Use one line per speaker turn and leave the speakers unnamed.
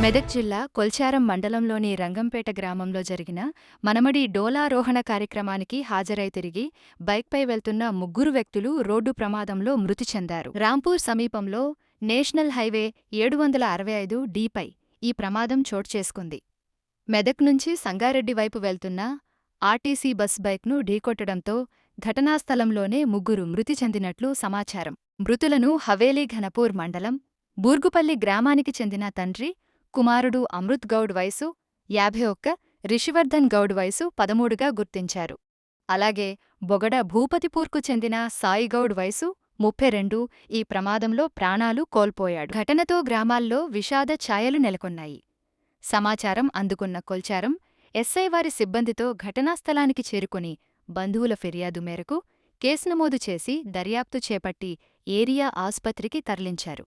మెదక్ జిల్లా కొల్చారం మండలంలోని రంగంపేట గ్రామంలో జరిగిన మనమడి డోలారోహణ కార్యక్రమానికి హాజరై తిరిగి బైక్పై వెళ్తున్న ముగ్గురు వ్యక్తులు రోడ్డు ప్రమాదంలో మృతి చెందారు. రాంపూర్ సమీపంలో నేషనల్ హైవే 765 డీపై ఈ ప్రమాదం చోటుచేసుకుంది. మెదక్ నుంచి సంగారెడ్డి వైపు వెళ్తున్న ఆర్టీసీ బస్ బైక్ను ఢీకొట్టడంతో ఘటనాస్థలంలోనే ముగ్గురు మృతి చెందినట్లు సమాచారం. మృతులను హవేలీ ఘనపూర్ మండలం బూర్గుపల్లి గ్రామానికి చెందిన తండ్రి, కుమారుడు అమృత్ గౌడ్ వయసు 51, రిషివర్ధన్ గౌడ్ వయసు 13గా గుర్తించారు. అలాగే బొగడ భూపతిపూర్కు చెందిన సాయిగౌడ్ వయసు 32 ఈ ప్రమాదంలో ప్రాణాలు కోల్పోయాడు. ఘటనతో గ్రామాల్లో విషాద ఛాయలు నెలకొన్నాయి. సమాచారం అందుకున్న కొల్చారం ఎస్ఐ వారి సిబ్బందితో ఘటనాస్థలానికి చేరుకుని బంధువుల ఫిర్యాదు మేరకు కేసు నమోదు చేసి దర్యాప్తు చేపట్టి ఏరియా ఆస్పత్రికి తరలించారు.